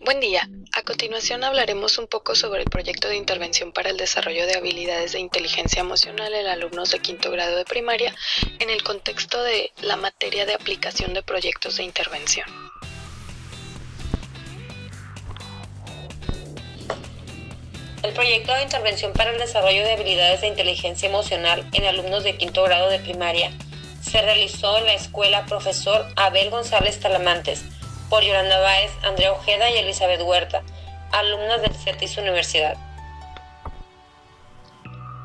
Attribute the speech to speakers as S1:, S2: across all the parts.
S1: Buen día. A continuación hablaremos un poco sobre el proyecto de intervención para el desarrollo de habilidades de inteligencia emocional en alumnos de quinto grado de primaria en el contexto de la materia de aplicación de proyectos de intervención.
S2: El proyecto de intervención para el desarrollo de habilidades de inteligencia emocional en alumnos de quinto grado de primaria se realizó en la escuela Profesor Abel González Talamantes por Yolanda Báez, Andrea Ojeda y Elizabeth Huerta, alumnas del CETIS Universidad.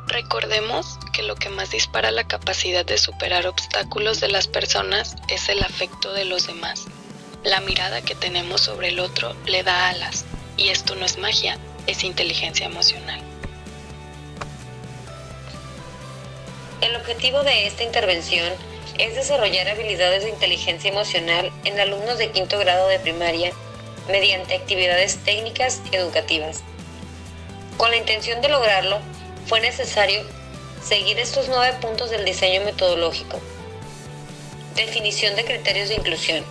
S1: Recordemos que lo que más dispara la capacidad de superar obstáculos de las personas es el afecto de los demás. La mirada que tenemos sobre el otro le da alas, y esto no es magia, es inteligencia emocional.
S2: El objetivo de esta intervención es desarrollar habilidades de inteligencia emocional en alumnos de quinto grado de primaria mediante actividades técnicas y educativas. Con la intención de lograrlo, fue necesario seguir estos 9 puntos del diseño metodológico. Definición de criterios de inclusión.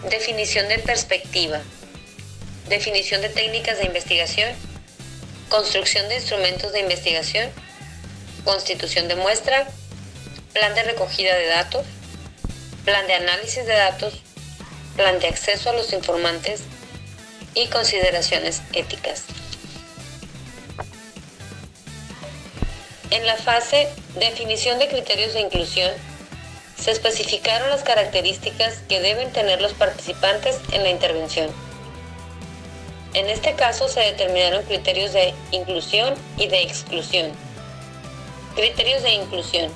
S2: Definición de perspectiva. Definición de técnicas de investigación. Construcción de instrumentos de investigación. Constitución de muestra. Plan de recogida de datos, plan de análisis de datos, plan de acceso a los informantes y consideraciones éticas. En la fase definición de criterios de inclusión, se especificaron las características que deben tener los participantes en la intervención. En este caso se determinaron criterios de inclusión y de exclusión. Criterios de inclusión.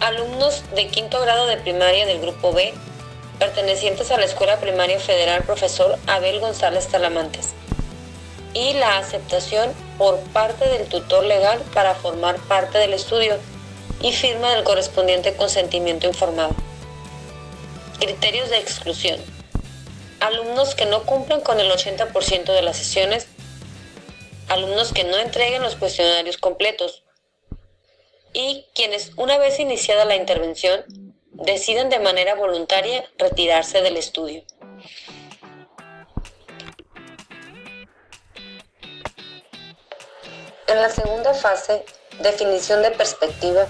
S2: Alumnos de quinto grado de primaria del grupo B, pertenecientes a la Escuela Primaria Federal Profesor Abel González Talamantes, y la aceptación por parte del tutor legal para formar parte del estudio y firma del correspondiente consentimiento informado. Criterios de exclusión. Alumnos que no cumplan con el 80% de las sesiones, alumnos que no entreguen los cuestionarios completos, y quienes, una vez iniciada la intervención, deciden de manera voluntaria retirarse del estudio. En la segunda fase, definición de perspectiva,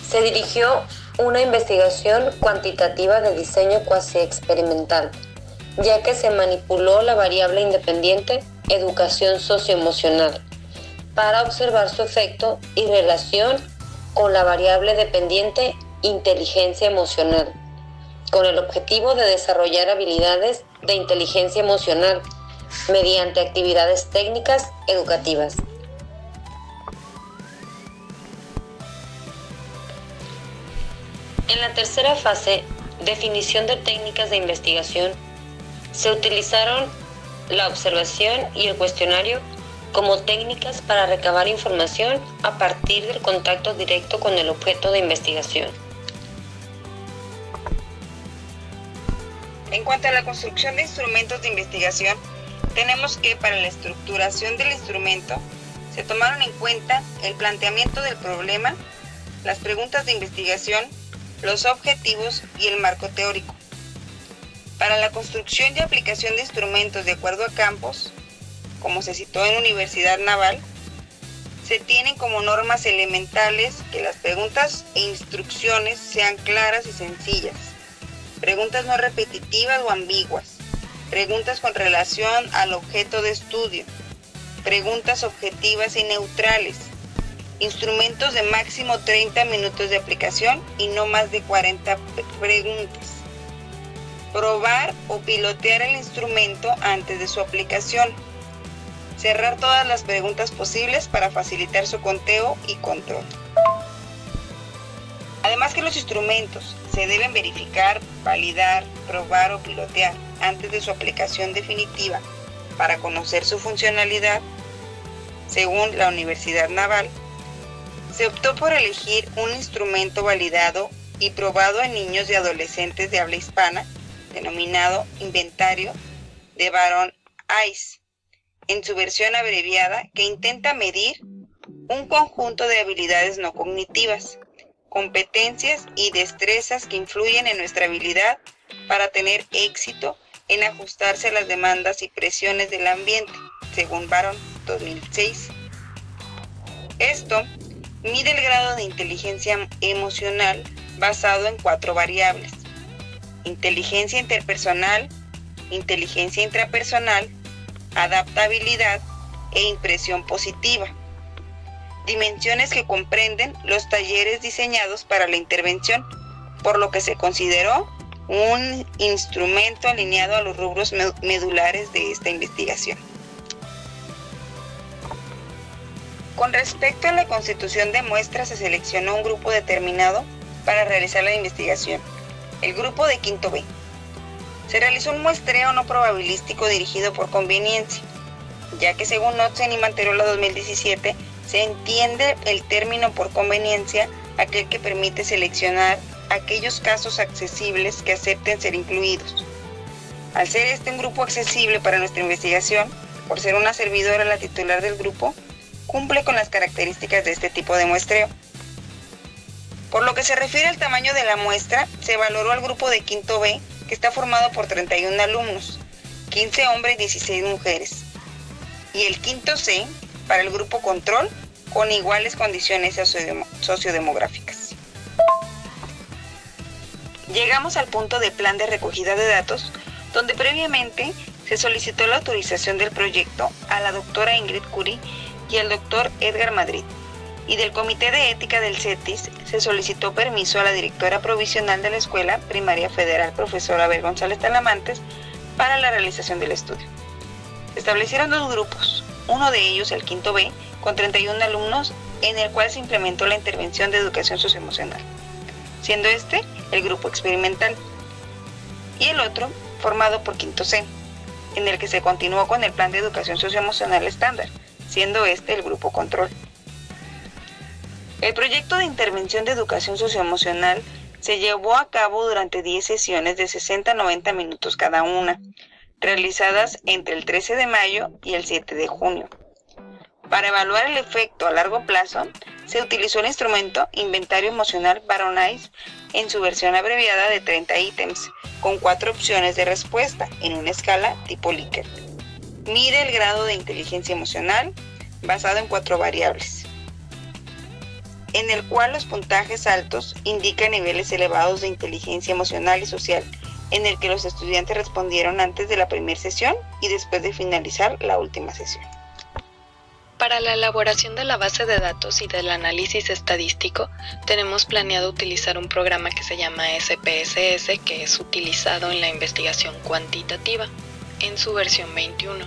S2: se dirigió una investigación cuantitativa de diseño cuasi experimental, ya que se manipuló la variable independiente educación socioemocional para observar su efecto y relación con la variable dependiente inteligencia emocional, con el objetivo de desarrollar habilidades de inteligencia emocional mediante actividades técnicas educativas. En la tercera fase, definición de técnicas de investigación, se utilizaron la observación y el cuestionario como técnicas para recabar información a partir del contacto directo con el objeto de investigación.
S3: En cuanto a la construcción de instrumentos de investigación, tenemos que para la estructuración del instrumento se tomaron en cuenta el planteamiento del problema, las preguntas de investigación, los objetivos y el marco teórico. Para la construcción y aplicación de instrumentos de acuerdo a campos, como se citó en Universidad Naval, se tienen como normas elementales que las preguntas e instrucciones sean claras y sencillas, preguntas no repetitivas o ambiguas, preguntas con relación al objeto de estudio, preguntas objetivas y neutrales, instrumentos de máximo 30 minutos de aplicación y no más de 40 preguntas, probar o pilotear el instrumento antes de su aplicación, cerrar todas las preguntas posibles para facilitar su conteo y control. Además que los instrumentos se deben verificar, validar, probar o pilotear antes de su aplicación definitiva para conocer su funcionalidad, según la Universidad Naval, se optó por elegir un instrumento validado y probado en niños y adolescentes de habla hispana, denominado Inventario de Baron-Hayes, en su versión abreviada, que intenta medir un conjunto de habilidades no cognitivas, competencias y destrezas que influyen en nuestra habilidad para tener éxito en ajustarse a las demandas y presiones del ambiente, según Baron 2006. Esto mide el grado de inteligencia emocional basado en 4 variables: inteligencia interpersonal, inteligencia intrapersonal, adaptabilidad e impresión positiva. Dimensiones que comprenden los talleres diseñados para la intervención, por lo que se consideró un instrumento alineado a los rubros medulares de esta investigación. Con respecto a la constitución de muestras, se seleccionó un grupo determinado para realizar la investigación, el grupo de quinto B. Se realizó un muestreo no probabilístico dirigido por conveniencia, ya que según Otzen y Manterola 2017, se entiende el término por conveniencia aquel que permite seleccionar aquellos casos accesibles que acepten ser incluidos. Al ser este un grupo accesible para nuestra investigación, por ser una servidora la titular del grupo, cumple con las características de este tipo de muestreo. Por lo que se refiere al tamaño de la muestra, se valoró al grupo de quinto B, que está formado por 31 alumnos, 15 hombres y 16 mujeres, y el quinto C para el grupo control, con iguales condiciones sociodemográficas. Llegamos al punto de plan de recogida de datos, donde previamente se solicitó la autorización del proyecto a la doctora Ingrid Curie y al doctor Edgar Madrid, y del Comité de Ética del CETIS se solicitó permiso a la directora provisional de la Escuela Primaria Federal, profesora Abel González Talamantes, para la realización del estudio. Se establecieron 2 grupos, uno de ellos el quinto B, con 31 alumnos, en el cual se implementó la intervención de educación socioemocional, siendo este el grupo experimental, y el otro formado por quinto C, en el que se continuó con el plan de educación socioemocional estándar, siendo este el grupo control. El proyecto de intervención de educación socioemocional se llevó a cabo durante 10 sesiones de 60 a 90 minutos cada una, realizadas entre el 13 de mayo y el 7 de junio. Para evaluar el efecto a largo plazo, se utilizó el instrumento Inventario Emocional Baron-Ice en su versión abreviada de 30 ítems, con 4 opciones de respuesta en una escala tipo Likert. Mide el grado de inteligencia emocional basado en 4 variables, en el cual los puntajes altos indican niveles elevados de inteligencia emocional y social, en el que los estudiantes respondieron antes de la primera sesión y después de finalizar la última sesión.
S1: Para la elaboración de la base de datos y del análisis estadístico, tenemos planeado utilizar un programa que se llama SPSS, que es utilizado en la investigación cuantitativa, en su versión 21,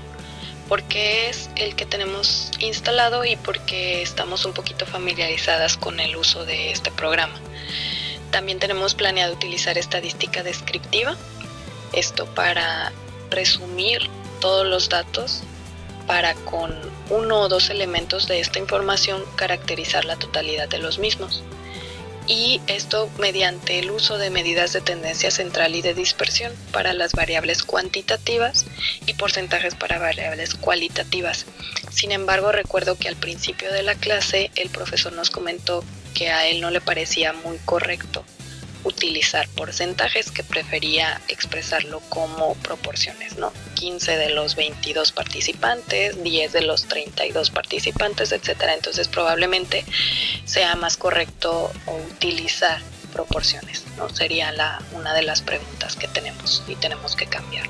S1: porque es el que tenemos instalado y porque estamos un poquito familiarizadas con el uso de este programa. También tenemos planeado utilizar estadística descriptiva, esto para resumir todos los datos, para con 1 o 2 elementos de esta información caracterizar la totalidad de los mismos. Y esto mediante el uso de medidas de tendencia central y de dispersión para las variables cuantitativas y porcentajes para variables cualitativas. Sin embargo, recuerdo que al principio de la clase el profesor nos comentó que a él no le parecía muy correcto utilizar porcentajes, que prefería expresarlo como proporciones, ¿no? 15 de los 22 participantes, 10 de los 32 participantes, etcétera. Entonces probablemente sea más correcto utilizar proporciones, ¿no? Sería una de las preguntas que tenemos y tenemos que cambiar.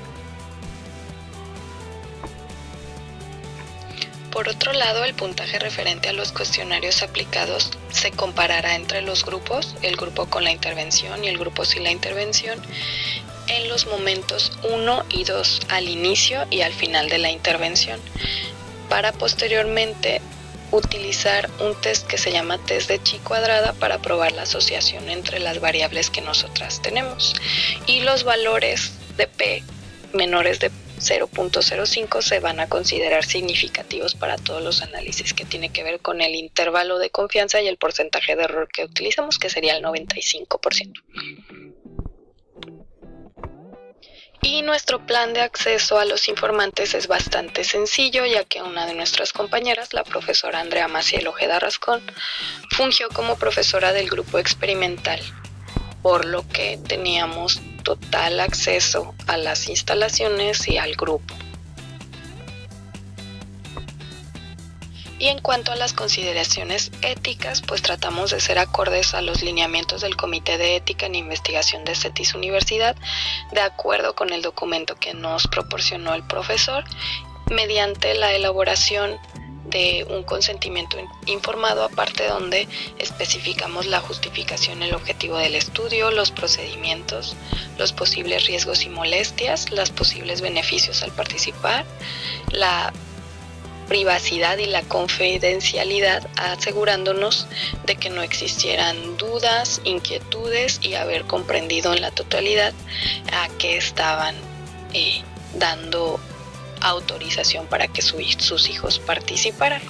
S1: Por otro lado, el puntaje referente a los cuestionarios aplicados se comparará entre los grupos, el grupo con la intervención y el grupo sin la intervención, en los momentos 1 y 2, al inicio y al final de la intervención, para posteriormente utilizar un test que se llama test de chi cuadrada para probar la asociación entre las variables que nosotras tenemos, y los valores de P menores de 0.05 se van a considerar significativos para todos los análisis que tiene que ver con el intervalo de confianza y el porcentaje de error que utilizamos, que sería el 95%. Y nuestro plan de acceso a los informantes es bastante sencillo, ya que una de nuestras compañeras, la profesora Andrea Maciel Ojeda Rascón, fungió como profesora del grupo experimental, por lo que teníamos total acceso a las instalaciones y al grupo. Y en cuanto a las consideraciones éticas, pues tratamos de ser acordes a los lineamientos del Comité de Ética en Investigación de CETIS Universidad, de acuerdo con el documento que nos proporcionó el profesor, mediante la elaboración de un consentimiento informado aparte, donde especificamos la justificación, el objetivo del estudio, los procedimientos, los posibles riesgos y molestias, los posibles beneficios al participar, la privacidad y la confidencialidad, asegurándonos de que no existieran dudas, inquietudes y haber comprendido en la totalidad a qué estaban dando autorización para que sus hijos participaran.